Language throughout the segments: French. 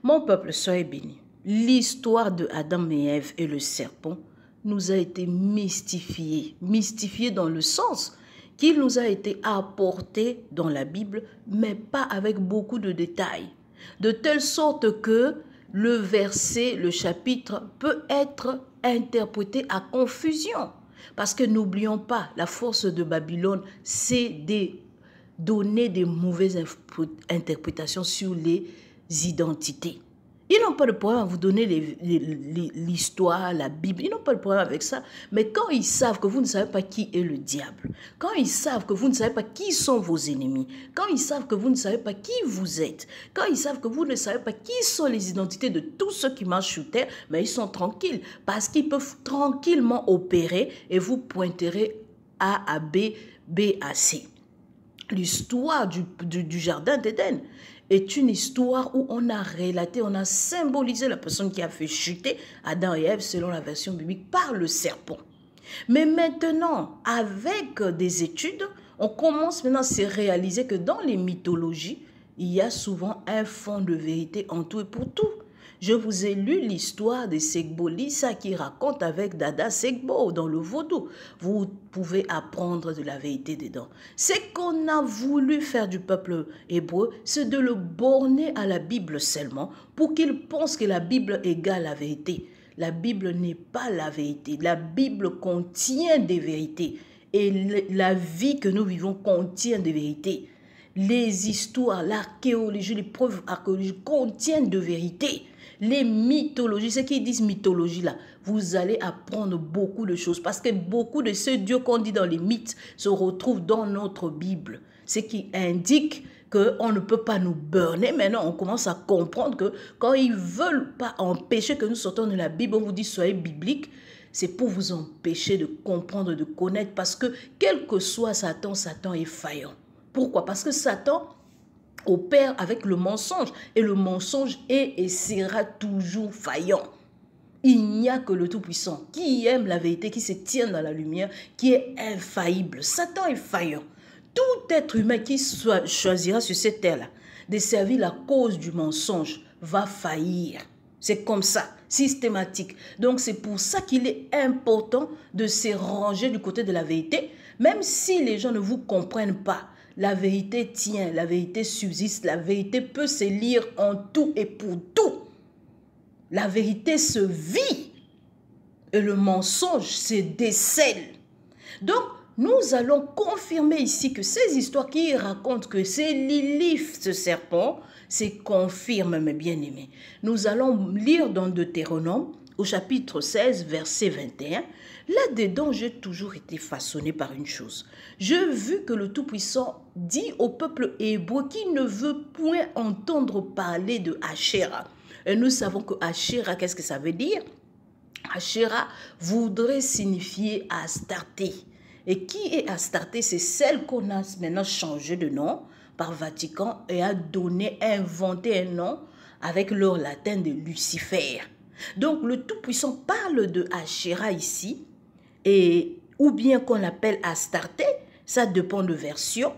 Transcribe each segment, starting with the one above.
Mon peuple, soyez bénis. L'histoire de Adam et Ève et le serpent nous a été mystifiée. Mystifiée dans le sens qu'il nous a été apporté dans la Bible, mais pas avec beaucoup de détails. De telle sorte que le verset, le chapitre peut être interprété à confusion. Parce que n'oublions pas, la force de Babylone, c'est de donner des mauvaises interprétations sur les identités. Ils n'ont pas de problème à vous donner l'histoire, la Bible. Ils n'ont pas de problème avec ça. Mais quand ils savent que vous ne savez pas qui est le diable, quand ils savent que vous ne savez pas qui sont vos ennemis, quand ils savent que vous ne savez pas qui vous êtes, quand ils savent que vous ne savez pas qui sont les identités de tous ceux qui marchent sur terre, mais ils sont tranquilles parce qu'ils peuvent tranquillement opérer et vous pointerez A à B, B à C. L'histoire du jardin d'Éden est une histoire où on a relaté, on a symbolisé la personne qui a fait chuter Adam et Ève selon la version biblique par le serpent. Mais maintenant, avec des études, on commence maintenant à se réaliser que dans les mythologies, il y a souvent un fond de vérité en tout et pour tout. Je vous ai lu l'histoire de Segbo Lissa qui raconte avec Dada Segbo dans le vaudou. Vous pouvez apprendre de la vérité dedans. Ce qu'on a voulu faire du peuple hébreu, c'est de le borner à la Bible seulement pour qu'il pense que la Bible égale la vérité. La Bible n'est pas la vérité. La Bible contient des vérités. Et la vie que nous vivons contient des vérités. Les histoires, l'archéologie, les preuves archéologiques contiennent de vérités. Les mythologies, ceux qui disent mythologie là, vous allez apprendre beaucoup de choses parce que beaucoup de ce Dieu qu'on dit dans les mythes se retrouvent dans notre Bible. Ce qui indique qu'on ne peut pas nous burner. Maintenant, on commence à comprendre que quand ils ne veulent pas empêcher que nous sortons de la Bible, on vous dit soyez biblique, c'est pour vous empêcher de comprendre, de connaître parce que quel que soit Satan, Satan est faillant. Pourquoi? Parce que Satan opère avec le mensonge et le mensonge est et sera toujours faillant. Il n'y a que le Tout-Puissant qui aime la vérité, qui se tient dans la lumière, qui est infaillible. Satan est faillant. Tout être humain qui choisira sur cette terre-là de servir la cause du mensonge va faillir. C'est comme ça, systématique. Donc c'est pour ça qu'il est important de se ranger du côté de la vérité, même si les gens ne vous comprennent pas. La vérité tient, la vérité subsiste, la vérité peut se lire en tout et pour tout. La vérité se vit et le mensonge se décèle. Donc, nous allons confirmer ici que ces histoires qui racontent que c'est Lilith, ce serpent, se confirment, mes bien-aimés. Nous allons lire dans Deutéronome, au chapitre 16, verset 21. Là-dedans, j'ai toujours été façonné par une chose. J'ai vu que le Tout-Puissant dit au peuple hébreu qu'il ne veut point entendre parler de Asherah. Et nous savons que Asherah, qu'est-ce que ça veut dire? Asherah voudrait signifier Astarté. Et qui est Astarté? C'est celle qu'on a maintenant changé de nom par Vatican et a donné, inventé un nom avec leur latin de Lucifer. Donc le Tout-Puissant parle de Asherah ici, et, ou bien qu'on l'appelle Astarté, ça dépend de version.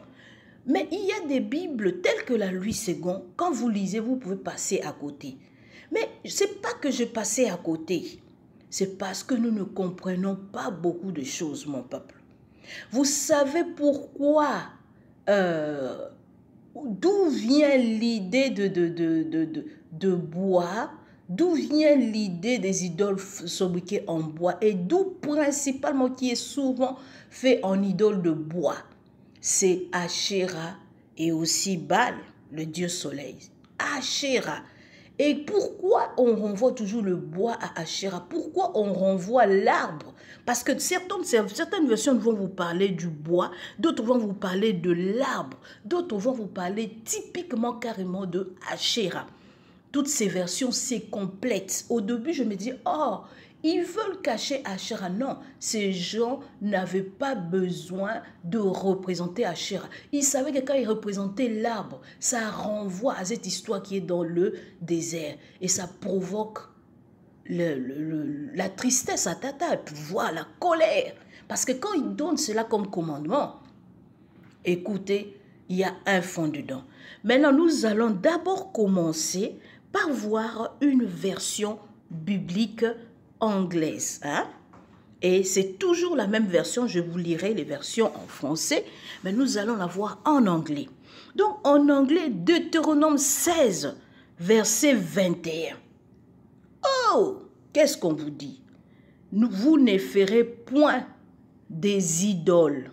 Mais il y a des Bibles telles que la Louis II, quand vous lisez, vous pouvez passer à côté. Mais ce n'est pas que je passais à côté, c'est parce que nous ne comprenons pas beaucoup de choses, mon peuple. Vous savez pourquoi, d'où vient l'idée de bois, d'où vient l'idée des idoles fabriquées en bois et d'où principalement qui est souvent fait en idole de bois. C'est Asherah et aussi Baal, le dieu soleil. Asherah. Et pourquoi on renvoie toujours le bois à Asherah? Pourquoi on renvoie l'arbre? Parce que certaines versions vont vous parler du bois, d'autres vont vous parler de l'arbre, d'autres vont vous parler typiquement carrément de Asherah. Toutes ces versions, c'est complète. Au début, je me dis, oh, ils veulent cacher Asherah. Non, ces gens n'avaient pas besoin de représenter Asherah. Ils savaient que quand ils représentaient l'arbre, ça renvoie à cette histoire qui est dans le désert. Et ça provoque la tristesse à Tata, et puis voir la colère. Parce que quand ils donnent cela comme commandement, écoutez, il y a un fond dedans. Maintenant, nous allons d'abord commencer par voir une version biblique anglaise. Hein? Et c'est toujours la même version, je vous lirai les versions en français, mais nous allons la voir en anglais. Donc en anglais, Deutéronome 16, verset 21. Oh, qu'est-ce qu'on vous dit? Vous ne ferez point des idoles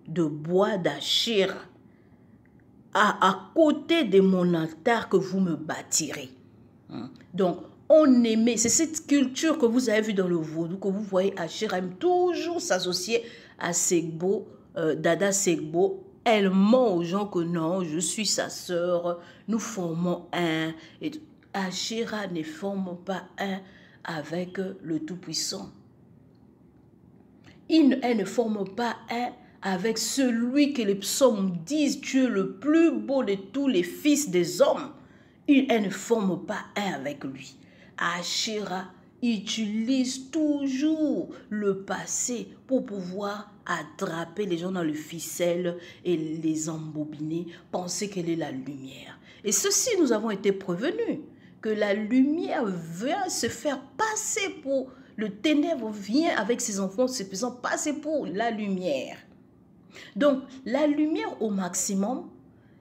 de bois d'Achéra à côté de mon altar que vous me bâtirez. Donc, on aimait, c'est cette culture que vous avez vue dans le vaudou, que vous voyez Achéra aime toujours s'associer à Segbo, Dada Segbo. Elle ment aux gens que non, je suis sa sœur, nous formons un. Et Achéra ne forme pas un avec le Tout-Puissant. Elle ne forme pas un avec celui que les psaumes disent, tu es le plus beau de tous les fils des hommes. Elle ne forme pas un avec lui. Achéra utilise toujours le passé pour pouvoir attraper les gens dans le ficelle et les embobiner, penser qu'elle est la lumière. Et ceci, nous avons été prévenus, que la lumière vient se faire passer pour... Le ténèbre vient avec ses enfants se faisant passer pour la lumière. Donc, la lumière au maximum,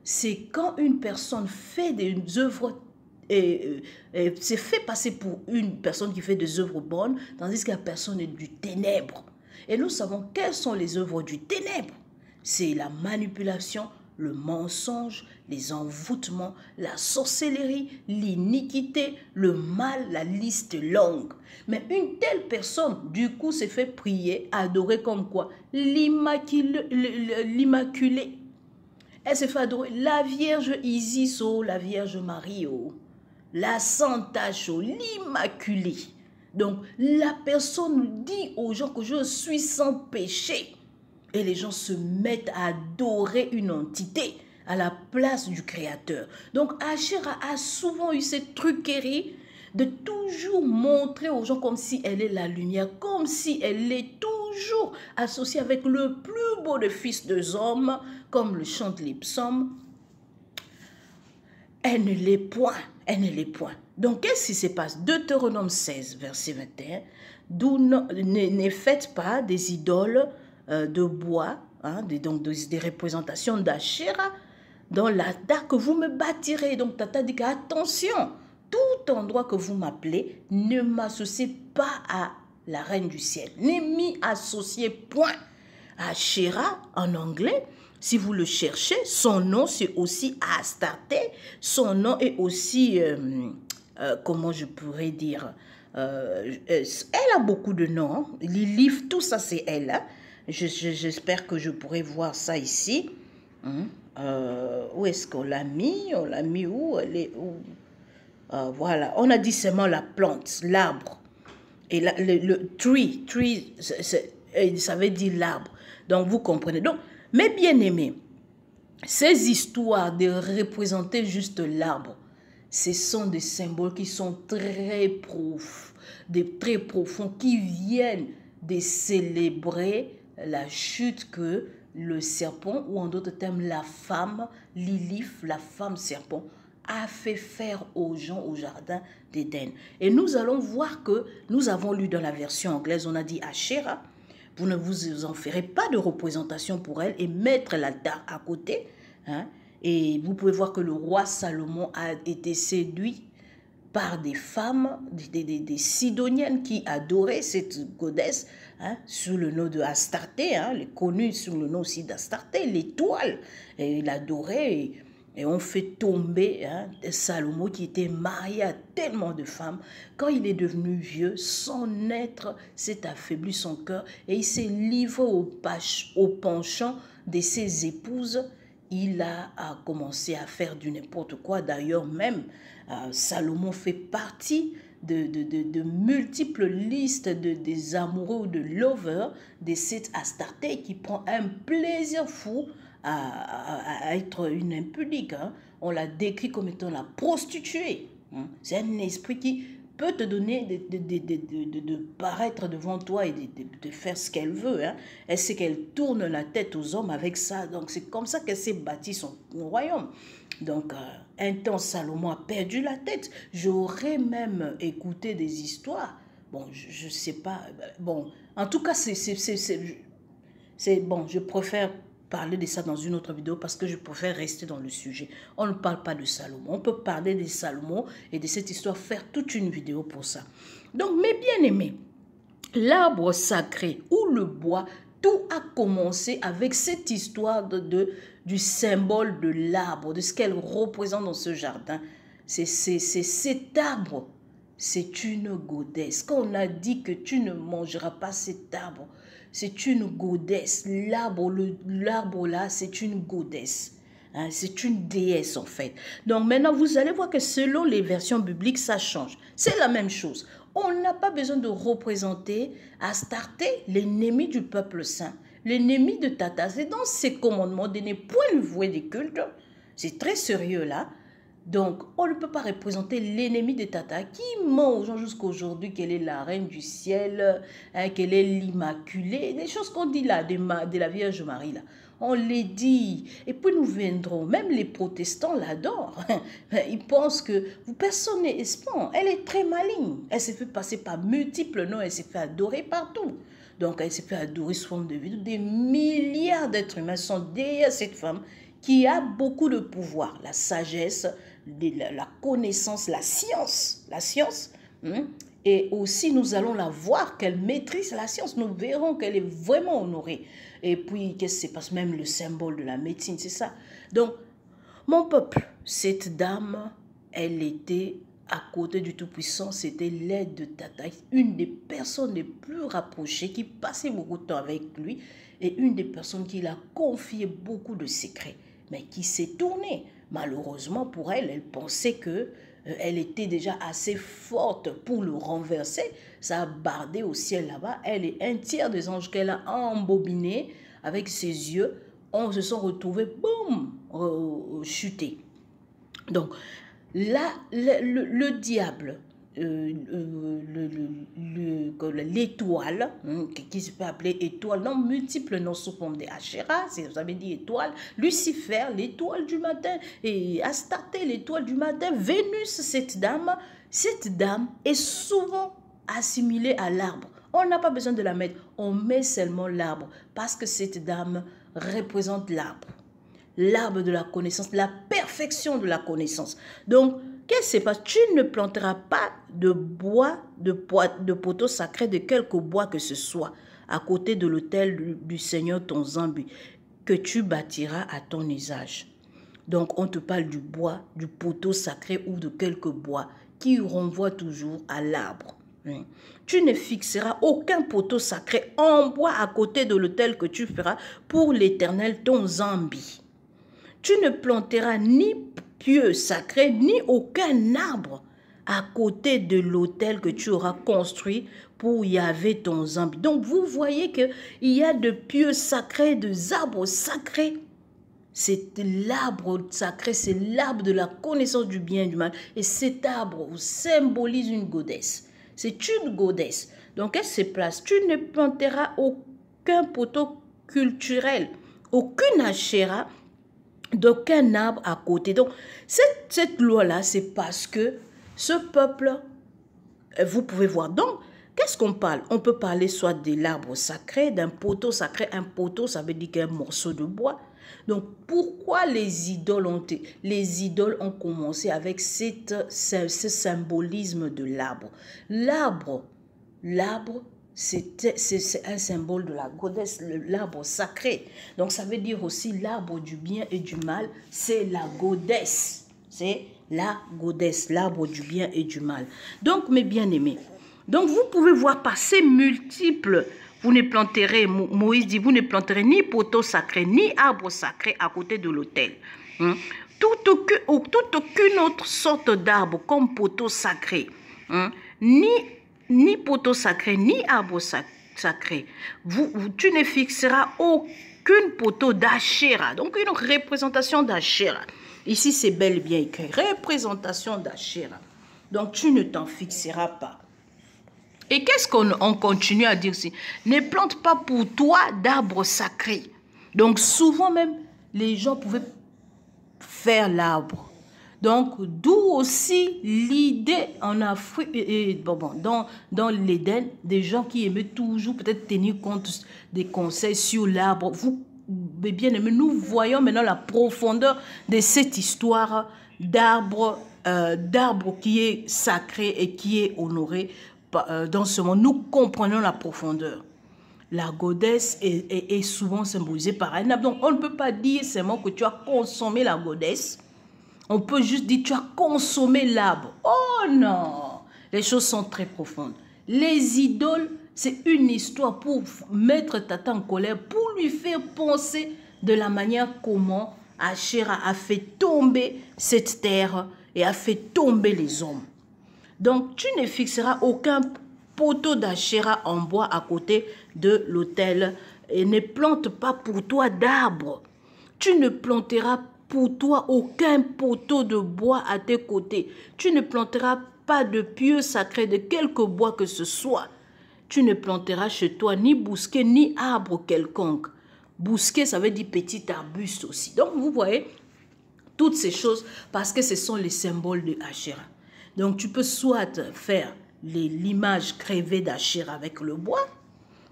c'est quand une personne fait des œuvres c'est fait passer pour une personne qui fait des œuvres bonnes, tandis que la personne est du ténèbre. Et nous savons quelles sont les œuvres du ténèbre. C'est la manipulation, le mensonge, les envoûtements, la sorcellerie, l'iniquité, le mal, la liste longue. Mais une telle personne, du coup, s'est fait prier, adorer comme quoi? L'Immaculée. Elle s'est fait adorer la Vierge Isis, oh, la Vierge Marie, oh, la Sainte Tache, oh, l'Immaculée. Donc, la personne dit aux gens que je suis sans péché. Et les gens se mettent à adorer une entité à la place du Créateur. Donc, Achéra a souvent eu cette truquerie de toujours montrer aux gens comme si elle est la lumière, comme si elle est toujours associée avec le plus beau des fils des hommes, comme le chantent les psaumes. Elle ne l'est point, elle ne l'est point. Donc, qu'est-ce qui se passe? Deutéronome 16, verset 21, d'où ne faites pas des idoles de bois, hein, donc des représentations d'Achéra, dans l'altar que vous me bâtirez. Donc, Tata dit attention, tout endroit que vous m'appelez, ne m'associez pas à la reine du ciel. Ne m'y associez point. Achéra, en anglais, si vous le cherchez, son nom c'est aussi Astarté. Son nom est aussi, comment je pourrais dire, elle a beaucoup de noms. Hein. Lilith, tout ça c'est elle. Hein. J'espère que je pourrai voir ça ici. Où est-ce qu'on l'a mis? On l'a mis où? Elle est où? Voilà, on a dit seulement la plante, l'arbre. Et le tree, ça veut dire l'arbre. Donc, vous comprenez. Donc, mes bien-aimés, ces histoires de représenter juste l'arbre, ce sont des symboles qui sont très profonds, qui viennent de célébrer la chute que le serpent, ou en d'autres termes, la femme, Lilith, la femme serpent, a fait faire aux gens au jardin d'Éden. Et nous allons voir que nous avons lu dans la version anglaise, on a dit Achéra, vous ne vous en ferez pas de représentation pour elle et mettre l'altar à côté. Hein. Et vous pouvez voir que le roi Salomon a été séduit par des femmes, des Sidoniennes qui adoraient cette goddesse hein, sous le nom de Astarté, hein, elle est connue sous le nom aussi d'Astarté, l'étoile. Et il adorait et on fait tomber hein, Salomon qui était marié à tellement de femmes. Quand il est devenu vieux, son être s'est affaibli, son cœur, et il s'est livré au penchant de ses épouses. Il a commencé à faire du n'importe quoi. D'ailleurs, même Salomon fait partie de multiples listes des amoureux ou de lovers de cette Astarté qui prend un plaisir fou à être une impudique. Hein. On la décrit comme étant la prostituée. Hein. C'est un esprit qui peut te donner de paraître devant toi et de faire ce qu'elle veut. Hein. Elle sait qu'elle tourne la tête aux hommes avec ça. Donc c'est comme ça qu'elle s'est bâtie son royaume. Donc, un temps, Salomon a perdu la tête. J'aurais même écouté des histoires. Bon, je ne sais pas. Bon, en tout cas, c'est bon, je préfère parler de ça dans une autre vidéo parce que je préfère rester dans le sujet. On ne parle pas de Salomon. On peut parler de Salomon et de cette histoire, faire toute une vidéo pour ça. Donc, mes bien-aimés, l'arbre sacré ou le bois, tout a commencé avec cette histoire du symbole de l'arbre, de ce qu'elle représente dans ce jardin. C'est cet arbre, c'est une godesse. Quand on a dit que tu ne mangeras pas cet arbre, c'est une godesse. L'arbre là, c'est une godesse. Hein, c'est une déesse en fait. Donc maintenant, vous allez voir que selon les versions bibliques, ça change. C'est la même chose. On n'a pas besoin de représenter Astarté, l'ennemi du peuple saint, l'ennemi de Tata. C'est dans ses commandements de ne point lui vouer des cultes. C'est très sérieux là. Donc, on ne peut pas représenter l'ennemi de Tata qui ment aux gens jusqu'à aujourd'hui qu'elle est la reine du ciel, hein, qu'elle est l'immaculée, des choses qu'on dit là, de la Vierge Marie là. On les dit. Et puis nous viendrons, même les protestants l'adorent. Ils pensent que personne n'est espion. Elle est très maligne. Elle s'est fait passer par multiples noms, elle s'est fait adorer partout. Donc elle s'est fait adorer sous forme de vie. Des milliards d'êtres humains sont derrière cette femme qui a beaucoup de pouvoir, la sagesse, la connaissance, la science. Et aussi, nous allons la voir qu'elle maîtrise la science. Nous verrons qu'elle est vraiment honorée. Et puis, qu'est-ce qui se passe? Même le symbole de la médecine, c'est ça. Donc, mon peuple, cette dame, elle était à côté du Tout-Puissant. C'était l'aide de Tata, une des personnes les plus rapprochées, qui passait beaucoup de temps avec lui, et une des personnes qui l'a confié beaucoup de secrets, mais qui s'est tournée. Malheureusement pour elle, elle pensait que elle était déjà assez forte pour le renverser. Ça a bardé au ciel là-bas. Elle et un tiers des anges qu'elle a embobinés avec ses yeux, on se sont retrouvés, boum, chutés. Donc là, le diable, l'étoile, qui se peut appeler étoile, non, multiples noms sous forme d'Achéra, vous avez dit étoile, Lucifer, l'étoile du matin, et Astarté, l'étoile du matin, Vénus, cette dame est souvent assimilée à l'arbre. On n'a pas besoin de la mettre, on met seulement l'arbre, parce que cette dame représente l'arbre. L'arbre de la connaissance, la perfection de la connaissance. Donc, qu'est-ce qui se passe? Tu ne planteras pas de bois, de poteaux sacrés, de quelque bois que ce soit, à côté de l'autel du Seigneur ton Zambi, que tu bâtiras à ton usage. Donc, on te parle du bois, du poteau sacré ou de quelque bois qui renvoie toujours à l'arbre. Tu ne fixeras aucun poteau sacré en bois à côté de l'autel que tu feras pour l'Éternel ton Zambi. Tu ne planteras ni pieu sacré, ni aucun arbre à côté de l'autel que tu auras construit pour Yahvé ton Zambi. Donc, vous voyez qu'il y a de pieux sacrés, des arbres sacrés. C'est l'arbre sacré, c'est l'arbre de la connaissance du bien et du mal. Et cet arbre symbolise une godesse. C'est une godesse. Donc, elle se place. Tu ne planteras aucun poteau culturel, aucune achéra, d'aucun arbre à côté. Donc, cette loi-là, c'est parce que ce peuple, vous pouvez voir. Donc, qu'est-ce qu'on parle? On peut parler soit de l'arbre sacré, d'un poteau sacré. Un poteau, ça veut dire qu'un morceau de bois. Donc, pourquoi les idoles ont commencé avec ce symbolisme de l'arbre? L'arbre, c'est un symbole de la godesse, l'arbre sacré. Donc, ça veut dire aussi l'arbre du bien et du mal, c'est la godesse. C'est la godesse, l'arbre du bien et du mal. Donc, mes bien-aimés, donc vous pouvez voir par ces multiples, vous ne planterez, Moïse dit, vous ne planterez ni poteau sacré, ni arbre sacré à côté de l'autel. Toute aucune autre sorte d'arbre comme poteau sacré, ni poteau sacré, ni arbre sacré. Tu ne fixeras aucun poteau d'Achéra. Donc, une représentation d'Achéra. Ici, c'est bel et bien écrit. Représentation d'Achéra. Donc, tu ne t'en fixeras pas. Et qu'est-ce qu'on continue à dire ici? Ne plante pas pour toi d'arbres sacrés. Donc, souvent même, les gens pouvaient faire l'arbre. Donc, d'où aussi l'idée en Afrique, dans l'Éden, des gens qui aimaient toujours peut-être tenir compte des conseils sur l'arbre. Vous, bien aimés, nous voyons maintenant la profondeur de cette histoire d'arbre qui est sacré et qui est honoré dans ce monde. Nous comprenons la profondeur. La godesse est souvent symbolisée par un arbre. Donc, on ne peut pas dire seulement que tu as consommé la godesse. On peut juste dire tu as consommé l'arbre. Oh non! Les choses sont très profondes. Les idoles, c'est une histoire pour mettre Tata en colère, pour lui faire penser de la manière comment Asherah a fait tomber cette terre et a fait tomber les hommes. Donc, tu ne fixeras aucun poteau d'Asherah en bois à côté de l'autel et ne plante pas pour toi d'arbres. Tu ne planteras pour toi aucun poteau de bois à tes côtés. Tu ne planteras pas de pieux sacrés de quelque bois que ce soit. Tu ne planteras chez toi ni bousquet ni arbre quelconque. Bousquet, ça veut dire petit arbuste aussi. Donc, vous voyez, toutes ces choses, parce que ce sont les symboles de Asherah. Donc, tu peux soit faire l'image gravée d'Asherah avec le bois,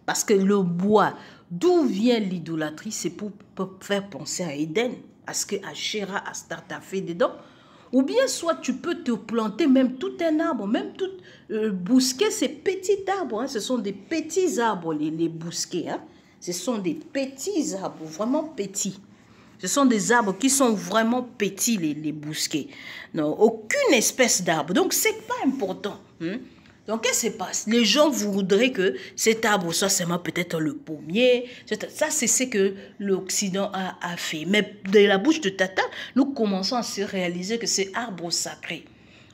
parce que le bois, d'où vient l'idolâtrie, c'est pour faire penser à Éden, à ce que Asherah a fait dedans. Ou bien soit tu peux te planter même tout un arbre, même tout bousquet, c'est petits arbres, hein, ce sont des petits arbres, les bousquets. Hein. Ce sont des petits arbres, vraiment petits. Ce sont des arbres qui sont vraiment petits, les bousquets. Non, aucune espèce d'arbre. Donc, ce n'est pas important. Hein. Donc, qu'est-ce qui se passe? Les gens voudraient que cet arbre soit seulement peut-être le pommier. Ça, c'est ce que l'Occident a fait. Mais de la bouche de Tata, nous commençons à se réaliser que c'est arbre sacré.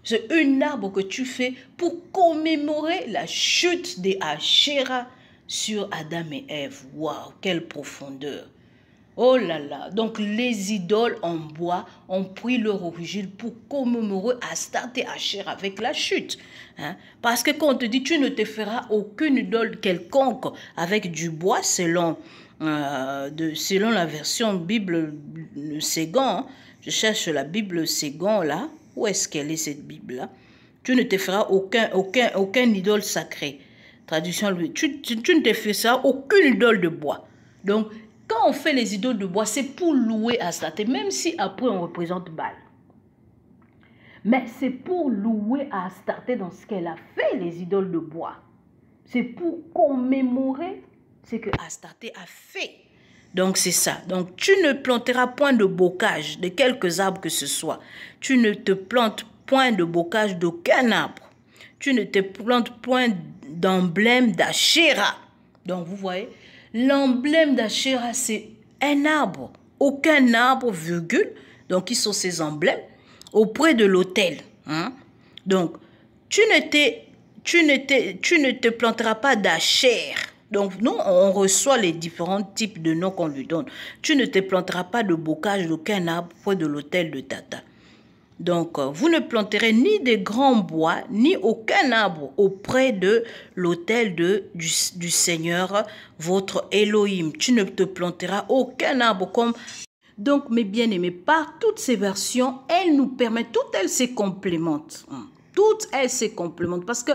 C'est un arbre que tu fais pour commémorer la chute des Asherah sur Adam et Ève. Waouh, quelle profondeur! Oh là là, donc les idoles en bois ont pris leur origine pour commémorer Astarte et Asherah avec la chute. Hein? Parce que quand on te dit tu ne te feras aucune idole quelconque avec du bois selon la version Bible Ségon, hein? Je cherche la Bible Ségon là, où est-ce qu'elle est cette Bible là? Tu ne te feras aucun idole sacré. Traduction, tu ne te feras aucune idole de bois. Donc, quand on fait les idoles de bois, c'est pour louer Astarte, même si après on représente Baal. Mais c'est pour louer Astarte dans ce qu'elle a fait, les idoles de bois. C'est pour commémorer ce que Astarte a fait. Donc c'est ça. Donc tu ne planteras point de bocage de quelques arbres que ce soit. Tu ne te plantes point de bocage d'aucun arbre. Tu ne te plantes point d'emblème d'Asherah. Donc vous voyez, l'emblème d'Asherah, c'est un arbre. Aucun arbre, virgule. Donc, qui sont ces emblèmes auprès de l'autel. Hein? Donc, tu ne te planteras pas d'Asher. Donc, nous, on reçoit les différents types de noms qu'on lui donne. Tu ne te planteras pas de bocage d'aucun arbre auprès de l'autel de Tata. Donc, vous ne planterez ni des grands bois, ni aucun arbre auprès de l'autel du Seigneur, votre Elohim. Tu ne te planteras aucun arbre comme... Donc, mes bien-aimés, par toutes ces versions, elles nous permettent, toutes elles se complémentent. Toutes elles se complémentent parce que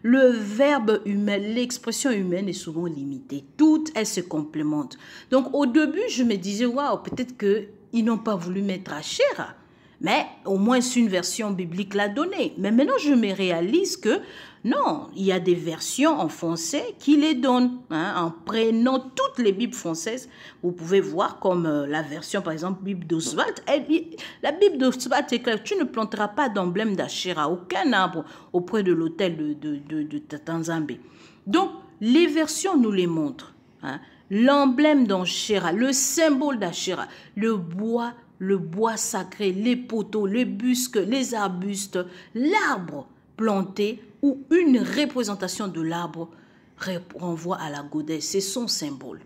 le verbe humain, l'expression humaine est souvent limitée. Toutes elles se complémentent. Donc, au début, je me disais, waouh, peut-être qu'ils n'ont pas voulu mettre Asherah. Mais au moins une version biblique l'a donné. Mais maintenant, je me réalise que non, il y a des versions en français qui les donnent. Hein, en prenant toutes les Bibles françaises, vous pouvez voir comme la version, par exemple, Bible d'Oswald. La Bible d'Oswald est claire. Tu ne planteras pas d'emblème d'Asherah, aucun arbre auprès de l'autel de Tata Nzambe. Donc, les versions nous les montrent. Hein, l'emblème d'Asherah, le symbole d'Asherah, le bois sacré, les poteaux, les busques, les arbustes, l'arbre planté ou une représentation de l'arbre renvoie à la godesse. C'est son symbole.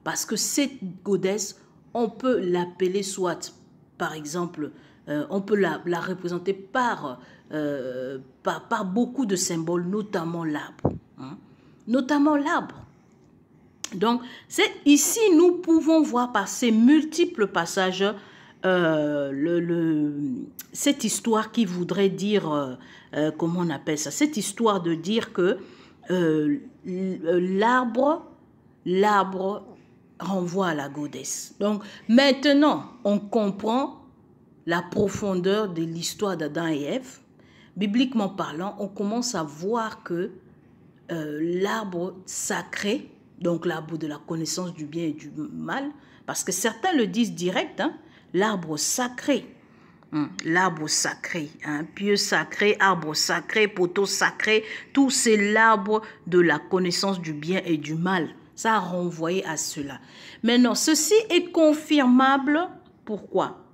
Parce que cette godesse, on peut l'appeler soit, par exemple, on peut la représenter par beaucoup de symboles, notamment l'arbre. Hein? Notamment l'arbre. Donc, ici, nous pouvons voir par ces multiples passages cette histoire qui voudrait dire, comment on appelle ça, cette histoire de dire que l'arbre renvoie à la goddess. Donc maintenant, on comprend la profondeur de l'histoire d'Adam et Ève. Bibliquement parlant, on commence à voir que l'arbre sacré, donc l'arbre de la connaissance du bien et du mal, parce que certains le disent direct, hein, l'arbre sacré, l'arbre sacré, pieu sacré, arbre sacré, poteau sacré, tout c'est l'arbre de la connaissance du bien et du mal. Ça a renvoyé à cela. Maintenant, ceci est confirmable. Pourquoi?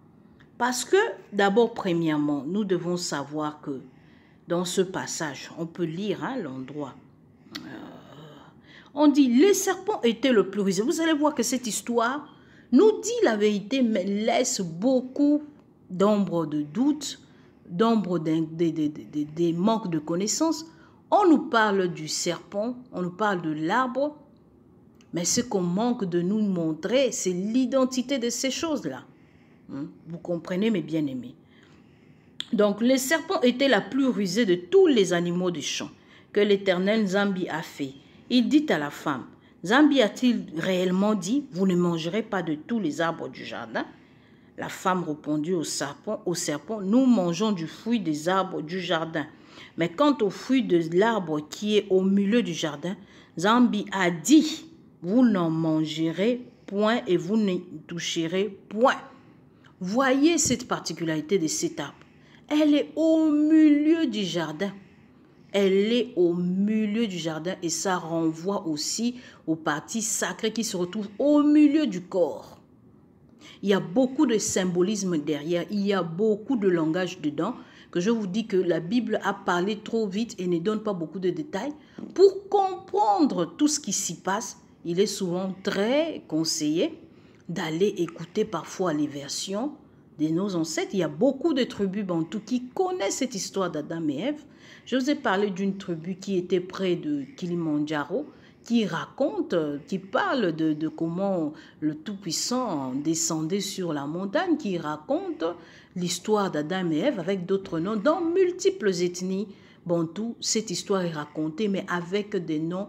Parce que, d'abord, premièrement, nous devons savoir que dans ce passage, on peut lire l'endroit. On dit, les serpents étaient le plus rusé. Vous allez voir que cette histoire nous dit la vérité, mais laisse beaucoup d'ombre de doute, d'ombre des manques de connaissances. On nous parle du serpent, on nous parle de l'arbre, mais ce qu'on manque de nous montrer, c'est l'identité de ces choses-là. Vous comprenez, mes bien-aimés? Donc, les serpents étaient la plus rusée de tous les animaux du champ que l'Éternel Nzambi a fait. Il dit à la femme, Nzambi a-t-il réellement dit, vous ne mangerez pas de tous les arbres du jardin? La femme répondit au serpent, nous mangeons du fruit des arbres du jardin. Mais quant au fruit de l'arbre qui est au milieu du jardin, Nzambi a dit, vous n'en mangerez point et vous ne toucherez point. Voyez cette particularité de cet arbre. Elle est au milieu du jardin. Elle est au milieu du jardin et ça renvoie aussi aux parties sacrées qui se retrouvent au milieu du corps. Il y a beaucoup de symbolisme derrière, il y a beaucoup de langage dedans, que je vous dis que la Bible a parlé trop vite et ne donne pas beaucoup de détails. Pour comprendre tout ce qui s'y passe, il est souvent très conseillé d'aller écouter parfois les versions de nos ancêtres. Il y a beaucoup de tribus bantoues qui connaissent cette histoire d'Adam et Ève. Je vous ai parlé d'une tribu qui était près de Kilimandjaro, qui raconte, qui parle de comment le Tout-Puissant descendait sur la montagne, qui raconte l'histoire d'Adam et Ève avec d'autres noms. Dans multiples ethnies bantoues, cette histoire est racontée, mais avec des noms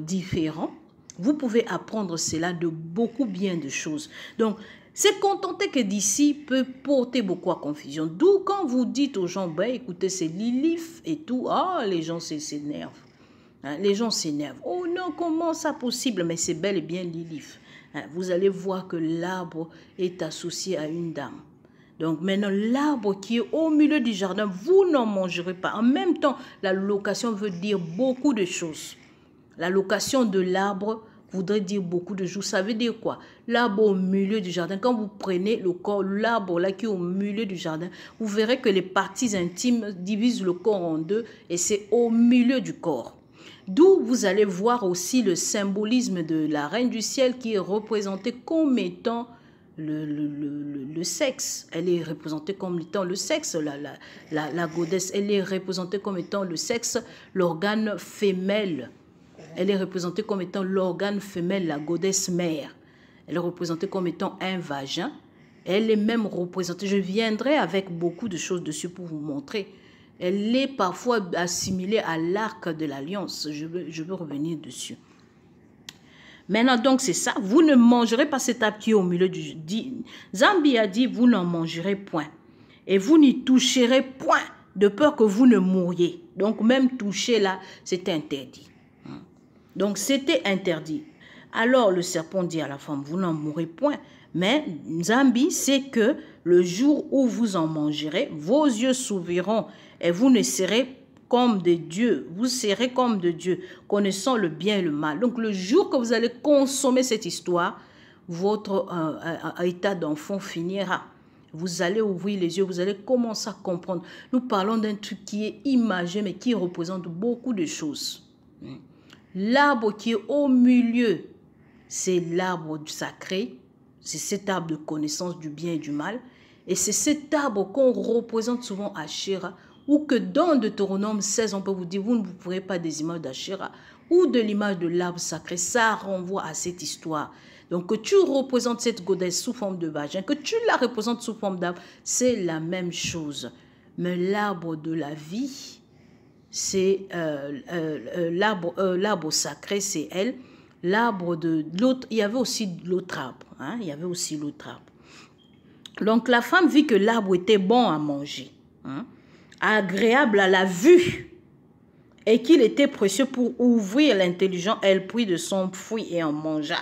différents. Vous pouvez apprendre cela de beaucoup bien de choses. Donc, c'est contenter que d'ici peut porter beaucoup à confusion. D'où quand vous dites aux gens, ben, écoutez, c'est Lilith et tout, les gens s'énervent. Les gens s'énervent. Oh non, comment ça possible? Mais c'est bel et bien Lilith. Vous allez voir que l'arbre est associé à une dame. Donc maintenant, l'arbre qui est au milieu du jardin, vous n'en mangerez pas. En même temps, la location veut dire beaucoup de choses. La location de l'arbre voudrait dire beaucoup de choses. Ça veut dire quoi? L'arbre au milieu du jardin. Quand vous prenez le corps, l'arbre là qui est au milieu du jardin, vous verrez que les parties intimes divisent le corps en deux et c'est au milieu du corps. D'où vous allez voir aussi le symbolisme de la reine du ciel qui est représentée comme étant le sexe. Elle est représentée comme étant le sexe, la goddess. Elle est représentée comme étant le sexe, l'organe femelle. Elle est représentée comme étant l'organe femelle, la goddess mère. Elle est représentée comme étant un vagin. Elle est même représentée, je viendrai avec beaucoup de choses dessus pour vous montrer. Elle est parfois assimilée à l'arc de l'alliance. Je veux revenir dessus. Maintenant, donc, c'est ça. Vous ne mangerez pas cet arbre qui est au milieu du... Nzambi a dit, vous n'en mangerez point. Et vous n'y toucherez point, de peur que vous ne mouriez. Donc, même toucher là, c'était interdit. Donc, c'était interdit. Alors, le serpent dit à la femme, vous n'en mourrez point. Mais Nzambi sait que le jour où vous en mangerez, vos yeux s'ouvriront et vous ne serez comme des dieux. Vous serez comme de Dieu, connaissant le bien et le mal. Donc, le jour que vous allez consommer cette histoire, votre état d'enfant finira. Vous allez ouvrir les yeux, vous allez commencer à comprendre. Nous parlons d'un truc qui est imagé, mais qui représente beaucoup de choses. L'arbre qui est au milieu, c'est l'arbre sacré. C'est cet arbre de connaissance du bien et du mal. Et c'est cet arbre qu'on représente souvent à Asherah, ou que dans Deutéronome 16, on peut vous dire, vous ne pourrez pas des images d'Asherah ou de l'image de l'arbre sacré. Ça renvoie à cette histoire Donc, que tu représentes cette goddess sous forme de vagin, que tu la représentes sous forme d'arbre, c'est la même chose. Mais l'arbre de la vie, c'est l'arbre sacré, c'est elle. L'arbre de l'autre, il y avait aussi l'autre arbre. Hein? Il y avait aussi l'autre arbre. Donc, la femme vit que l'arbre était bon à manger, hein? Agréable à la vue, et qu'il était précieux pour ouvrir l'intelligence. Elle prit de son fruit et en mangea.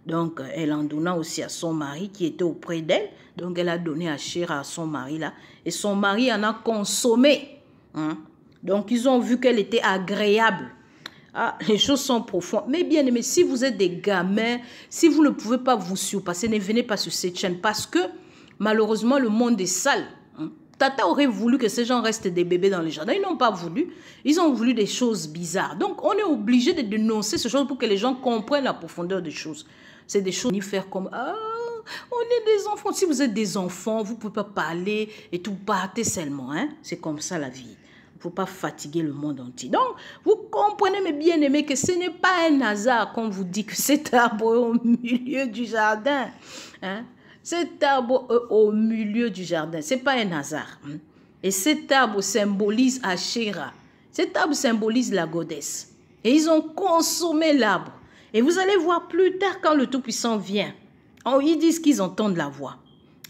Donc, elle en donna aussi à son mari qui était auprès d'elle. Donc, elle a donné à Chéra à son mari là. Et son mari en a consommé. Hein? Donc, ils ont vu qu'elle était agréable. Ah, les choses sont profondes. Mais bien aimé, si vous êtes des gamins, si vous ne pouvez pas vous surpasser, ne venez pas sur cette chaîne. Parce que, malheureusement, le monde est sale. Hein? Tata aurait voulu que ces gens restent des bébés dans les jardins. Ils n'ont pas voulu. Ils ont voulu des choses bizarres. Donc, on est obligé de dénoncer ces choses pour que les gens comprennent la profondeur des choses. C'est des choses, ni faire comme, ah, on est des enfants. Si vous êtes des enfants, vous ne pouvez pas parler et tout, partez seulement. Hein? C'est comme ça la vie. Il ne faut pas fatiguer le monde entier. Donc, vous comprenez, mes bien-aimés, que ce n'est pas un hasard qu'on vous dit que cet arbre est au milieu du jardin. Hein? Cet arbre est au milieu du jardin. Ce n'est pas un hasard. Hein? Et cet arbre symbolise Asherah. Cet arbre symbolise la goddess. Et ils ont consommé l'arbre. Et vous allez voir plus tard quand le Tout-Puissant vient. Oh, ils disent qu'ils entendent la voix.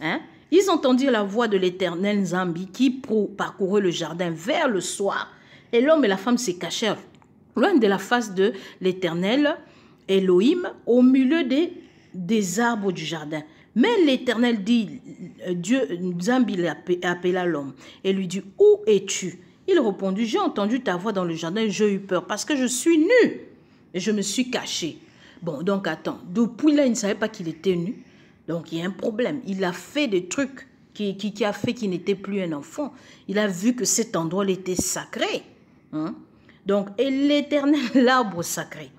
Hein? Ils entendirent la voix de l'Éternel Nzambi qui parcourait le jardin vers le soir. Et l'homme et la femme se cachèrent loin de la face de l'Éternel Elohim au milieu des arbres du jardin. Mais l'Éternel dit, Dieu Nzambi appela l'homme et lui dit, où es-tu? Il répondit, j'ai entendu ta voix dans le jardin, j'ai eu peur parce que je suis nu et je me suis caché. Bon, donc attends, depuis là, il ne savait pas qu'il était nu. Donc, il y a un problème. Il a fait des trucs qui a fait qu'il n'était plus un enfant. Il a vu que cet endroit était sacré. Hein? Donc, et l'Éternel, l'arbre sacré.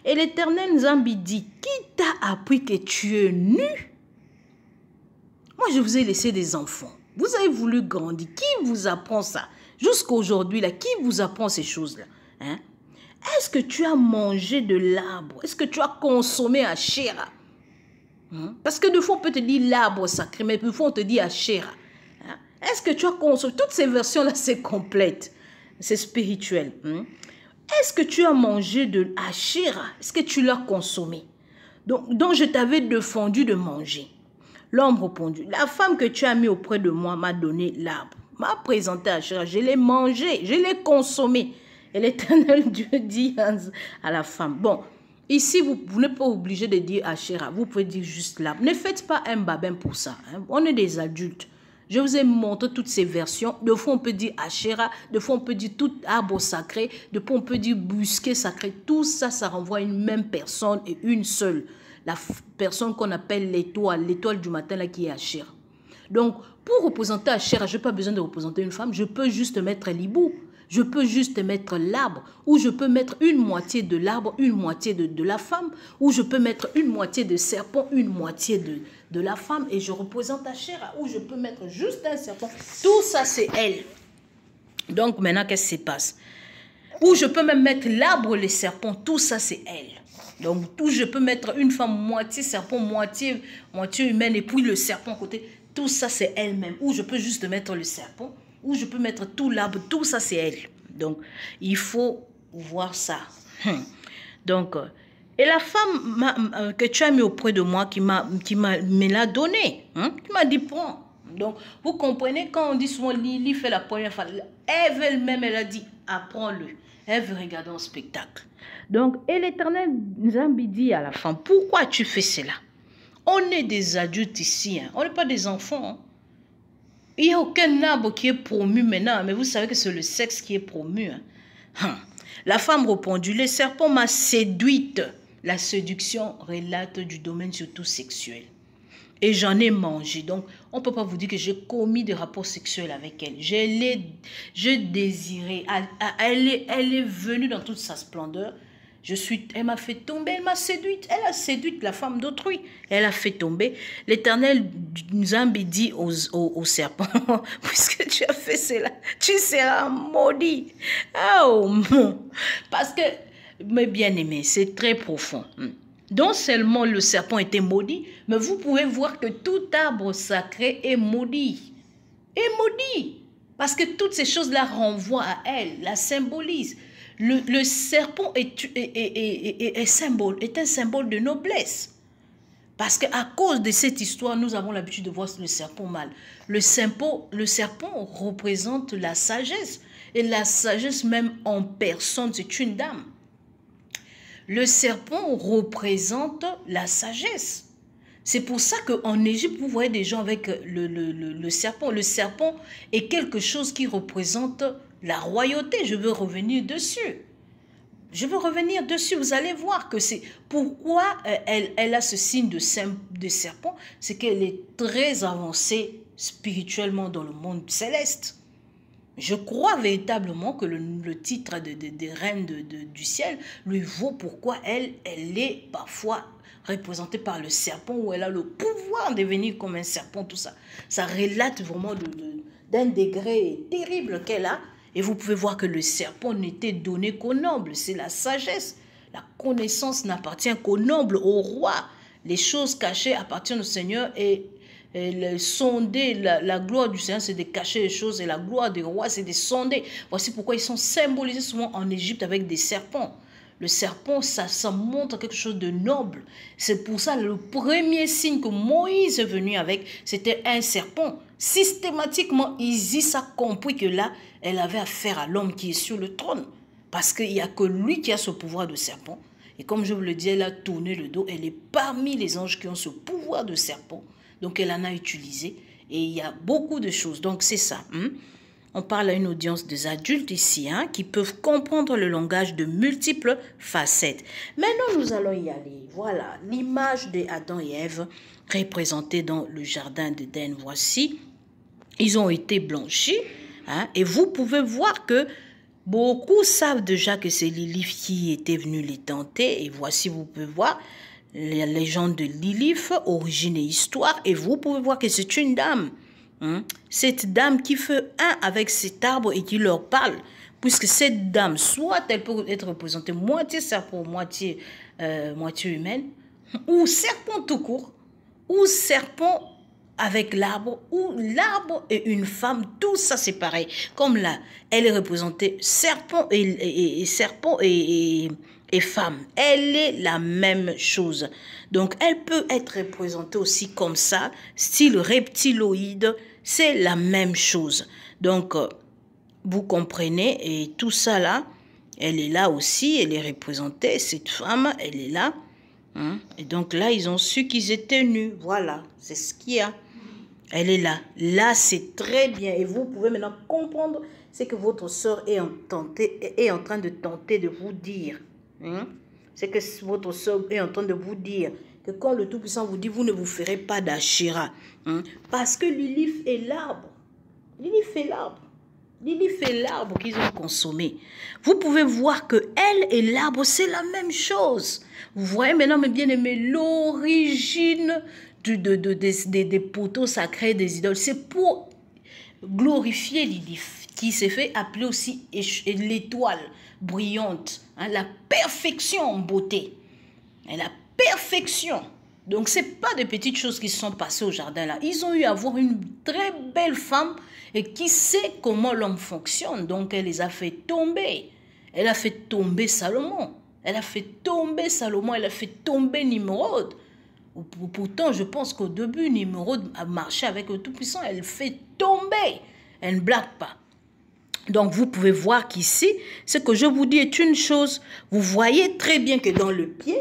Et l'Éternel Nzambi dit, qui t'a appris que tu es nu? Moi, je vous ai laissé des enfants. Vous avez voulu grandir. Qui vous apprend ça? Jusqu'à aujourd'hui, là, qui vous apprend ces choses-là? Hein? Est-ce que tu as mangé de l'arbre? Est-ce que tu as consommé Asherah? Parce que des fois, on peut te dire l'arbre sacré, mais des fois, on te dit Asherah. Est-ce que tu as consommé? Toutes ces versions-là, c'est complète. C'est spirituel. Est-ce que tu as mangé de Asherah? Est-ce que tu l'as consommé? Donc, je t'avais défendu de manger. L'homme répondit, la femme que tu as mis auprès de moi m'a donné l'arbre, m'a présenté Asherah, je l'ai mangé, je l'ai consommé. Et l'Éternel Dieu dit à la femme, bon, ici, vous n'êtes pas obligé de dire Asherah, vous pouvez dire juste l'arbre. Ne faites pas un babin pour ça, hein. On est des adultes. Je vous ai montré toutes ces versions. De fois, on peut dire Asherah, de fois, on peut dire tout arbre sacré, de fois, on peut dire busquet sacré. Tout ça, ça renvoie à une même personne et une seule. La personne qu'on appelle l'étoile du matin là qui est Asherah. Donc, pour représenter Asherah, je n'ai pas besoin de représenter une femme, je peux juste mettre l'hibou. Je peux juste mettre l'arbre, ou je peux mettre une moitié de l'arbre, une moitié de la femme, ou je peux mettre une moitié de serpent, une moitié de la femme, et je représente Asherah, ou je peux mettre juste un serpent. Tout ça, c'est elle. Donc, maintenant, qu'est-ce qui se passe? Ou je peux même mettre l'arbre, les serpents, tout ça, c'est elle. Donc, tout, je peux mettre une femme moitié serpent, moitié humaine, et puis le serpent à côté. Tout ça, c'est elle-même. Ou je peux juste mettre le serpent, ou je peux mettre tout l'arbre, tout ça c'est elle. Donc, il faut voir ça. Donc, et la femme que tu as mis auprès de moi, me l'a donné, qui m'a dit, prends. Donc, vous comprenez, quand on dit souvent, Lily fait la première fois, Ève elle-même, elle a dit, apprends-le. Elle veut regarder un spectacle. Donc, et l'Éternel Nzambi dit à la femme, pourquoi tu fais cela? On est des adultes ici, hein. On n'est pas des enfants, hein. Il n'y a aucun arbre qui est promu maintenant, mais vous savez que c'est le sexe qui est promu. Hein. La femme répondit, le serpent m'a séduite. La séduction relate du domaine surtout sexuel. Et j'en ai mangé. Donc, on ne peut pas vous dire que j'ai commis des rapports sexuels avec elle. Je désirais. Elle est venue dans toute sa splendeur. Elle m'a fait tomber, elle m'a séduite. Elle a séduit la femme d'autrui. Elle a fait tomber. L'Éternel Nzambi dit au serpent, puisque tu as fait cela, tu seras maudit. Oh, parce que, mes bien-aimés, c'est très profond. Non seulement le serpent était maudit, mais vous pouvez voir que tout arbre sacré est maudit. Est maudit. Parce que toutes ces choses-là renvoient à elle, la symbolisent. Le serpent est un symbole de noblesse. Parce qu'à cause de cette histoire, nous avons l'habitude de voir le serpent mal. Le serpent représente la sagesse. Et la sagesse même en personne, c'est une dame. Le serpent représente la sagesse. C'est pour ça qu'en Égypte, vous voyez des gens avec le serpent. Le serpent est quelque chose qui représente la royauté. Je veux revenir dessus. Vous allez voir que c'est pourquoi elle a ce signe de serpent. C'est qu'elle est très avancée spirituellement dans le monde céleste. Je crois véritablement que le titre de reine du ciel lui vaut pourquoi elle est parfois représentée par le serpent, où elle a le pouvoir de devenir comme un serpent, tout ça. Ça relate vraiment d'un degré terrible qu'elle a. Et vous pouvez voir que le serpent n'était donné qu'aux nobles. C'est la sagesse. La connaissance n'appartient qu'aux nobles, aux rois. Les choses cachées appartiennent au Seigneur et sonder la gloire du Seigneur, c'est de cacher les choses, et la gloire des rois, c'est de sonder. Voici pourquoi ils sont symbolisés souvent en Égypte avec des serpents. Le serpent, ça montre quelque chose de noble. C'est pour ça le premier signe que Moïse est venu avec, c'était un serpent. Systématiquement, Isis a compris que là, elle avait affaire à l'homme qui est sur le trône. Parce qu'il n'y a que lui qui a ce pouvoir de serpent. Et comme je vous le dis, elle a tourné le dos. Elle est parmi les anges qui ont ce pouvoir de serpent. Donc, elle en a utilisé. Et il y a beaucoup de choses. Donc, c'est ça. On parle à une audience des adultes ici, qui peuvent comprendre le langage de multiples facettes. Maintenant, nous allons y aller. Voilà, l'image d'Adam et Ève représentée dans le jardin d'Éden. Voici, ils ont été blanchis. Et vous pouvez voir que beaucoup savent déjà que c'est Lilith qui était venue les tenter. Et voici, vous pouvez voir la légende de Lilith, origine et histoire, et vous pouvez voir que c'est une dame. Cette dame qui fait un avec cet arbre et qui leur parle, puisque cette dame, soit elle peut être représentée moitié serpent, moitié humaine, ou serpent tout court, ou serpent avec l'arbre, ou l'arbre et une femme, tout ça c'est pareil. Comme là, elle est représentée serpent et femme. Elle est la même chose. Donc, elle peut être représentée aussi comme ça, style reptiloïde, c'est la même chose. Donc, vous comprenez, et tout ça là, elle est là aussi, elle est représentée, cette femme, elle est là. Et donc là, ils ont su qu'ils étaient nus. Voilà, c'est ce qu'il y a. Elle est là. Là, c'est très bien. Et vous pouvez maintenant comprendre ce que votre soeur est en train de tenter de vous dire. C'est que votre soeur est en train de vous dire que quand le Tout-Puissant vous dit, vous ne vous ferez pas d'Achira. Parce que Lilith est l'arbre. Lilith est l'arbre. Lilith est l'arbre qu'ils ont consommé. Vous pouvez voir que elle et l'arbre, c'est la même chose. Vous voyez maintenant, mes bien-aimés, l'origine des poteaux sacrés des idoles. C'est pour glorifier Lilith, qui s'est fait appeler aussi l'étoile brillante, la perfection en beauté. La perfection. Donc, ce n'est pas des petites choses qui se sont passées au jardin là. Ils ont eu à voir une très belle femme et qui sait comment l'homme fonctionne. Donc, elle les a fait tomber. Elle a fait tomber Salomon. Elle a fait tomber Salomon. Elle a fait tomber Nimrod. Pourtant, je pense qu'au début, Nimrod a marché avec le Tout-Puissant. Elle fait tomber. Elle ne blague pas. Donc, vous pouvez voir qu'ici, ce que je vous dis est une chose. Vous voyez très bien que dans le pied,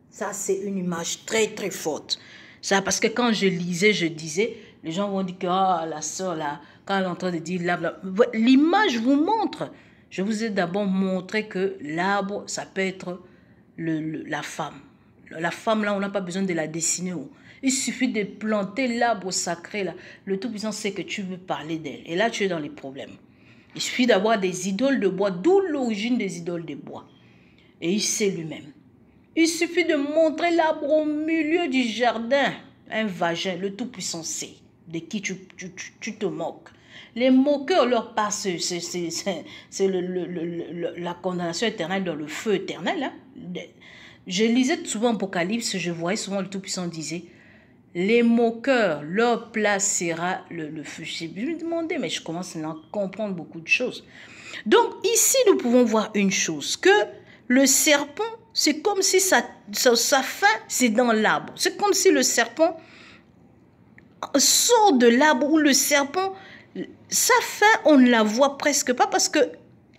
ça, c'est une image très, très forte. Ça, parce que quand je lisais, je disais, les gens vont dire que la sœur, là, quand elle est en train de dire l'arbre, l'image vous montre. Je vous ai d'abord montré que l'arbre, ça peut être la femme. La femme, là, on n'a pas besoin de la dessiner. Il suffit de planter l'arbre sacré, là. Le Tout-Puissant sait que tu veux parler d'elle. Et là, tu es dans les problèmes. Il suffit d'avoir des idoles de bois, d'où l'origine des idoles de bois. Et il sait lui-même. Il suffit de montrer l'arbre au milieu du jardin. Un vagin, le Tout-Puissant sait de qui tu te moques. Les moqueurs leur passent, c'est la condamnation éternelle dans le feu éternel. Je lisais souvent Apocalypse, je voyais souvent le Tout-Puissant disait, les moqueurs, leur place sera le feu. Je me demandais, mais je commence à comprendre beaucoup de choses. Donc ici, nous pouvons voir une chose, que le serpent, c'est comme si sa fin, c'est dans l'arbre. C'est comme si le serpent sort de l'arbre, où le serpent, sa fin, on ne la voit presque pas parce que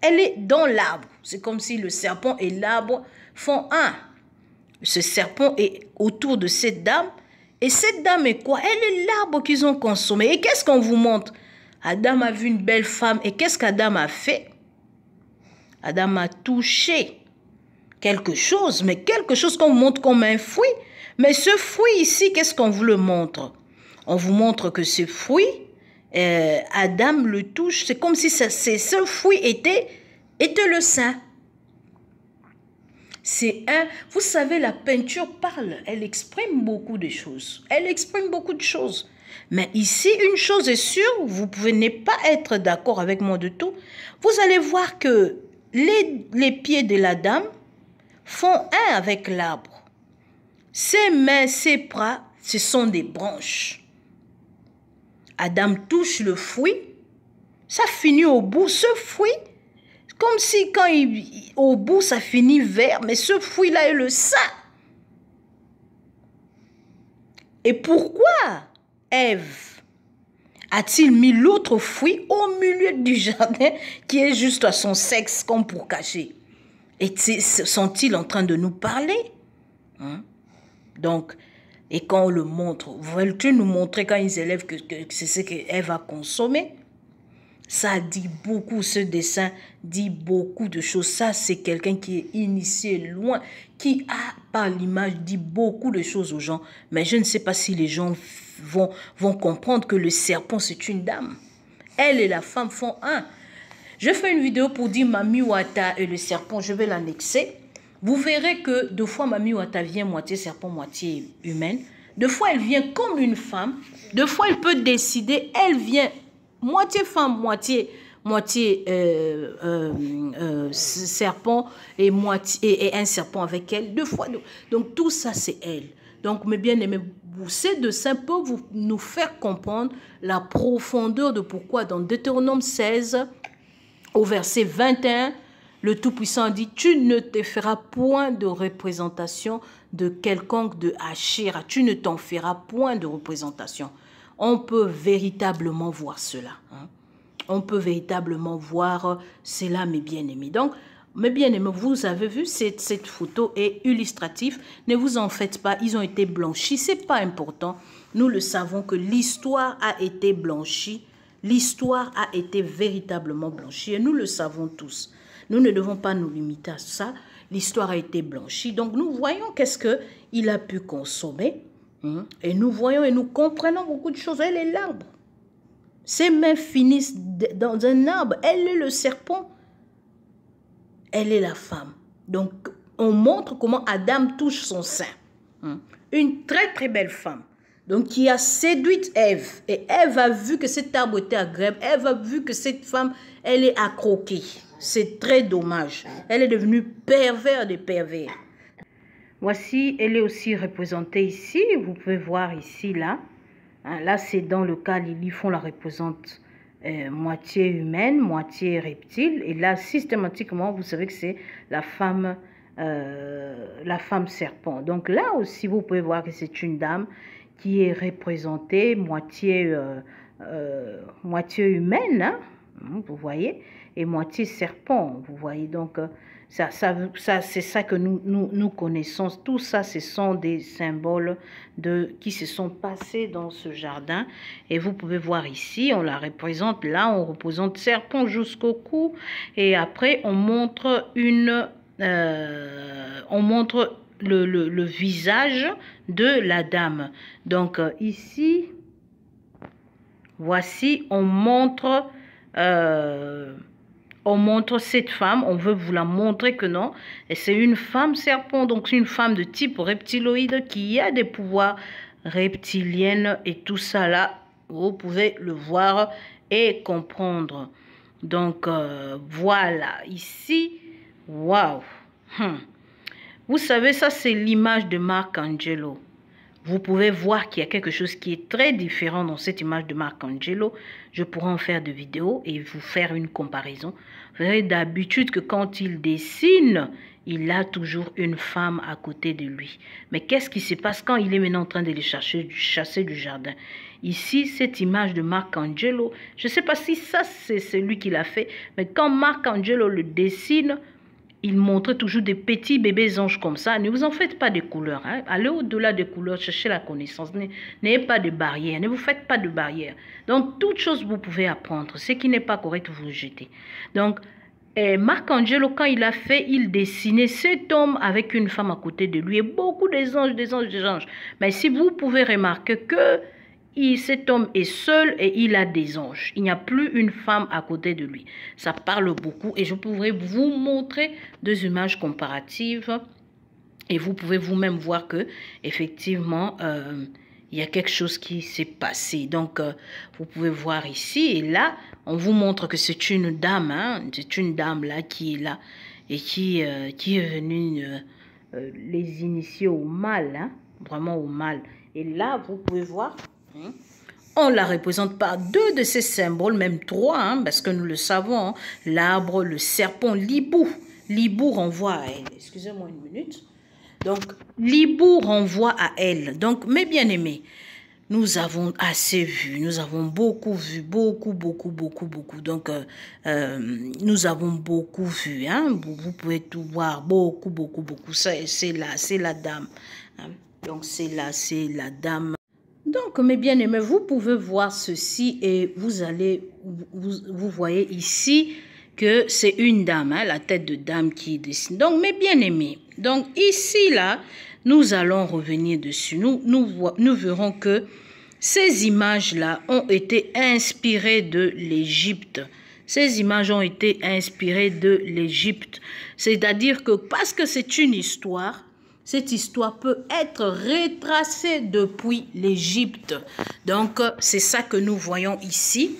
elle est dans l'arbre. C'est comme si le serpent et l'arbre font un. Ce serpent est autour de cette dame. Et cette dame est quoi? Elle est l'arbre qu'ils ont consommé. Et qu'est-ce qu'on vous montre? Adam a vu une belle femme. Et qu'est-ce qu'Adam a fait? Adam a touché quelque chose. Mais quelque chose qu'on vous montre comme un fruit. Mais ce fruit ici, qu'est-ce qu'on vous le montre? On vous montre que ce fruit, Adam le touche. C'est comme si ce fruit était le sein. C'est un... Vous savez, la peinture parle. Elle exprime beaucoup de choses. Elle exprime beaucoup de choses. Mais ici, une chose est sûre, vous pouvez ne pas être d'accord avec moi de tout. Vous allez voir que les pieds de la dame font un avec l'arbre. Ses mains, ses bras, ce sont des branches. Adam touche le fruit, ça finit au bout. Ce fruit, comme si quand au bout ça finit vert, mais ce fruit-là est le sein. Et pourquoi Ève a-t-il mis l'autre fruit au milieu du jardin qui est juste à son sexe comme pour cacher? Et sont-ils en train de nous parler? Donc, et quand on le montre, veux-tu nous montrer quand ils élèvent que c'est ce qu'Ève a consommé? Ça dit beaucoup, ce dessin dit beaucoup de choses. Ça, c'est quelqu'un qui est initié loin, qui a, par l'image, dit beaucoup de choses aux gens. Mais je ne sais pas si les gens vont comprendre que le serpent, c'est une dame. Elle et la femme font un. Je fais une vidéo pour dire Mami Wata et le serpent, je vais l'annexer. Vous verrez que deux fois Mami Wata vient moitié serpent, moitié humaine. Deux fois, elle vient comme une femme. Deux fois, elle peut décider, elle vient moitié femme, moitié serpent et un serpent avec elle. Deux fois. Donc, tout ça, c'est elle. Donc, mes bien-aimés, ces dessins peuvent nous faire comprendre la profondeur de pourquoi dans Deutéronome 16, au verset 21, le Tout-Puissant dit, tu ne te feras point de représentation de quelconque de Asherah. Tu ne t'en feras point de représentation. On peut véritablement voir cela. On peut véritablement voir cela, mes bien-aimés. Donc, mes bien-aimés, vous avez vu, cette photo est illustrative. Ne vous en faites pas, ils ont été blanchis. Ce n'est pas important. Nous le savons que l'histoire a été blanchie. L'histoire a été véritablement blanchie et nous le savons tous. Nous ne devons pas nous limiter à ça. L'histoire a été blanchie. Donc, nous voyons qu'est-ce qu'il a pu consommer. Et nous voyons et nous comprenons beaucoup de choses. Elle est l'arbre. Ses mains finissent dans un arbre. Elle est le serpent. Elle est la femme. Donc, on montre comment Adam touche son sein. Une très, très belle femme. Donc, qui a séduit Ève. Et Ève a vu que cet arbre était agréable. Ève a vu que cette femme, elle est accroquée. C'est très dommage. Elle est devenue pervers des pervers. Voici, elle est aussi représentée ici. Vous pouvez voir ici, là. Là, c'est dans le cas, Lily font la représente moitié humaine, moitié reptile. Et là, systématiquement, vous savez que c'est la femme serpent. Donc là aussi, vous pouvez voir que c'est une dame qui est représentée moitié humaine, hein, vous voyez, et moitié serpent, vous voyez. Donc, ça c'est ça que nous connaissons. Tout ça, ce sont des symboles qui se sont passés dans ce jardin. Et vous pouvez voir ici, on la représente là, on représente serpent jusqu'au cou. Et après, on montre le visage de la dame. Donc ici, voici, on montre cette femme. On veut vous la montrer que non. Et c'est une femme serpent, donc une femme de type reptiloïde qui a des pouvoirs reptiliennes et tout ça là. Vous pouvez le voir et comprendre. Donc voilà, ici, waouh. Vous savez, ça c'est l'image de Marcangelo. Vous pouvez voir qu'il y a quelque chose qui est très différent dans cette image de Marcangelo. Je pourrais en faire des vidéos et vous faire une comparaison. Vous savez d'habitude que quand il dessine, il a toujours une femme à côté de lui. Mais qu'est-ce qui se passe quand il est maintenant en train de les chasser du jardin? Ici, cette image de Marcangelo, je ne sais pas si ça c'est celui qui l'a fait, mais quand Marcangelo le dessine, il montrait toujours des petits bébés anges comme ça. Ne vous en faites pas des couleurs. Hein. Allez au-delà des couleurs, cherchez la connaissance. N'ayez pas de barrière. Ne vous faites pas de barrière. Donc, toute chose vous pouvez apprendre. Ce qui n'est pas correct, vous le jetez. Donc, Marcangelo, quand il a fait, il dessinait cet homme avec une femme à côté de lui. Et beaucoup des anges, des anges, des anges. Mais si vous pouvez remarquer que cet homme est seul et il a des anges. Il n'y a plus une femme à côté de lui. Ça parle beaucoup et je pourrais vous montrer deux images comparatives et vous pouvez vous-même voir que effectivement il y a quelque chose qui s'est passé. Donc vous pouvez voir ici et là, on vous montre que c'est une dame, hein, c'est une dame là qui est là et qui est venue les initier au mal, hein, vraiment au mal. Et là, vous pouvez voir. On la représente par deux de ces symboles, même trois, hein, parce que nous le savons, hein, l'arbre, le serpent, l'hibou. L'hibou renvoie à elle. Excusez-moi une minute. Donc, l'hibou renvoie à elle. Donc, mes bien-aimés, nous avons assez vu, nous avons beaucoup vu, beaucoup. Donc, nous avons beaucoup vu. Hein, vous pouvez tout voir, beaucoup. C'est la dame. Hein. Donc, c'est la dame. Donc, mes bien-aimés, vous pouvez voir ceci et vous voyez ici que c'est une dame, hein, la tête de dame qui dessine. Donc, mes bien-aimés, donc ici, là, nous allons revenir dessus. Nous verrons que ces images-là ont été inspirées de l'Égypte. Ces images ont été inspirées de l'Égypte. C'est-à-dire que parce que c'est une histoire, cette histoire peut être retracée depuis l'Égypte. Donc, c'est ça que nous voyons ici.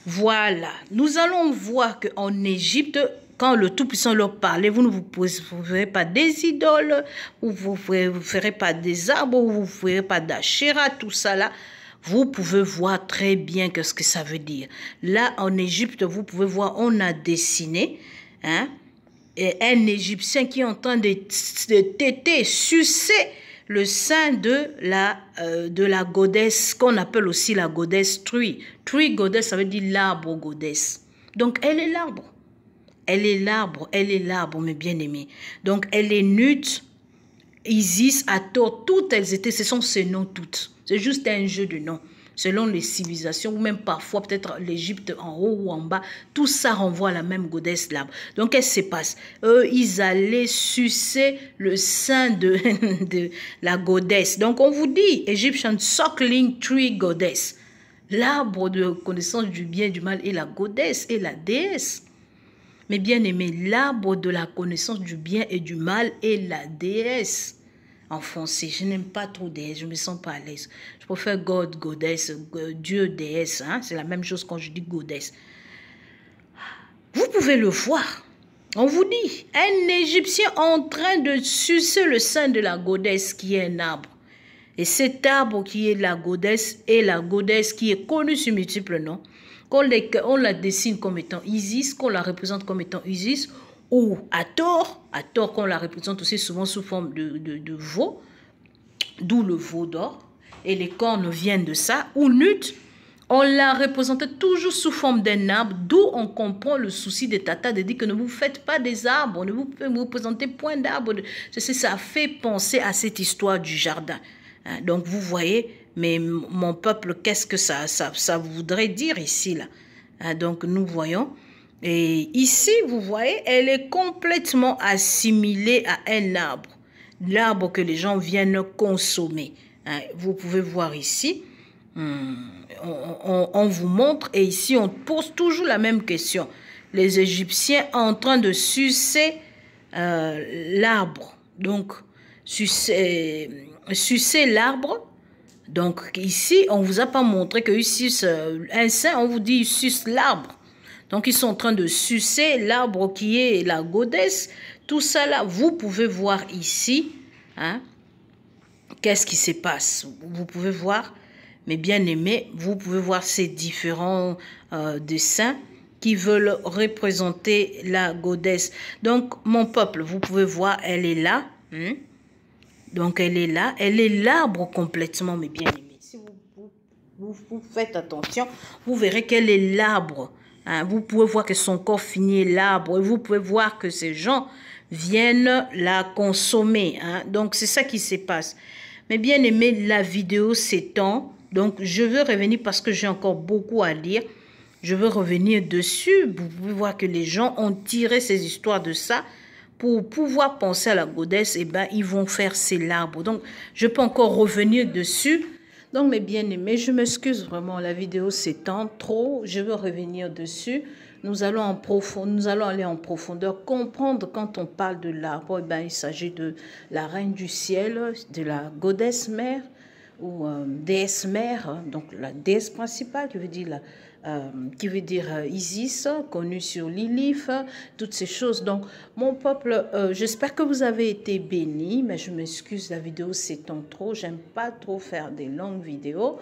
Voilà. Nous allons voir qu'en Égypte, quand le Tout-Puissant leur parlait, vous ne vous ferez pas des idoles, vous ne ferez pas des arbres, vous ne ferez pas d'Achéra, tout ça là. Vous pouvez voir très bien ce que ça veut dire. Là, en Égypte, vous pouvez voir, on a dessiné, hein, un Égyptien qui est en train de téter, sucer le sein de la goddess, qu'on appelle aussi la goddess Tree. Tree goddess, ça veut dire l'arbre goddess. Donc, elle est l'arbre. Elle est l'arbre, mes bien-aimés. Donc, elle est Nut, Isis, Hathor, toutes elles étaient, ce sont ces noms toutes. C'est juste un jeu de noms. Selon les civilisations, ou même parfois peut-être l'Égypte en haut ou en bas, tout ça renvoie à la même goddess l'arbre. Donc, qu'est-ce qui se passe? Eux, ils allaient sucer le sein de la goddess. Donc, on vous dit, Egyptian Suckling Tree Goddess. L'arbre de connaissance du bien et du mal est la goddess et la déesse. Mais bien aimé, l'arbre de la connaissance du bien et du mal est la déesse. En français, je n'aime pas trop déesse, je ne me sens pas à l'aise. Je préfère God, goddess, Dieu, déesse. Hein? C'est la même chose quand je dis goddess. Vous pouvez le voir. On vous dit, un Égyptien en train de sucer le sein de la goddess qui est un arbre. Et cet arbre qui est la goddess qui est connue sur multiples noms. On la dessine comme étant Isis, qu'on la représente comme étant Isis, ou Hathor qu'on la représente aussi souvent sous forme de veau, d'où le veau d'or, et les cornes viennent de ça, ou Nut, on la représentait toujours sous forme d'un arbre, d'où on comprend le souci des tatas de dire que ne vous faites pas des arbres, ne vous représentez point d'arbres. Ça fait penser à cette histoire du jardin. Hein, donc vous voyez, mais mon peuple, qu'est-ce que ça voudrait dire ici là? Hein, donc nous voyons. Et ici, vous voyez, elle est complètement assimilée à un arbre. L'arbre que les gens viennent consommer. Hein, vous pouvez voir ici. On vous montre et ici, on pose toujours la même question. Les Égyptiens en train de sucer l'arbre. Donc, sucer l'arbre. Donc, ici, on ne vous a pas montré que ici, un sein, on vous dit, il suce l'arbre. Donc, ils sont en train de sucer l'arbre qui est la goddess. tout ça là, vous pouvez voir ici, hein, qu'est-ce qui se passe. Vous pouvez voir, mes bien-aimés, vous pouvez voir ces différents dessins qui veulent représenter la goddess. Donc, mon peuple, vous pouvez voir, elle est là. Hein? Donc, elle est là. Elle est l'arbre complètement, mes bien-aimés. Si vous faites attention, vous verrez qu'elle est l'arbre. Hein? Vous pouvez voir que son corps fini est l'arbre. Et vous pouvez voir que ces gens viennent la consommer. Hein? Donc, c'est ça qui se passe. Mais bien aimé, la vidéo s'étend. Donc, je veux revenir parce que j'ai encore beaucoup à dire. Je veux revenir dessus. Vous pouvez voir que les gens ont tiré ces histoires de ça. Pour pouvoir penser à la goddess, eh ben, ils vont faire ces l'arbre. Donc, je peux encore revenir dessus. Donc, mes bien-aimés, je m'excuse vraiment. La vidéo s'étend trop. Je veux revenir dessus. Nous allons aller en profondeur, comprendre quand on parle de l'arbre, eh ben, il s'agit de la reine du ciel, de la goddess mère ou déesse mère, donc la déesse principale qui veut dire Isis, connue sur Lilith, toutes ces choses. Donc, mon peuple, j'espère que vous avez été bénis, mais je m'excuse, la vidéo s'étend trop. J'aime pas trop faire des longues vidéos,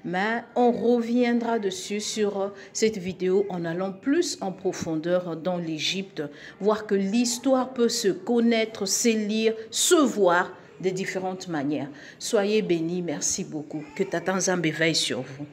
mais on reviendra dessus sur cette vidéo en allant plus en profondeur dans l'Égypte, voir que l'histoire peut se connaître, se lire, se voir de différentes manières. Soyez bénis, merci beaucoup. Que Tata Nzambe veille sur vous.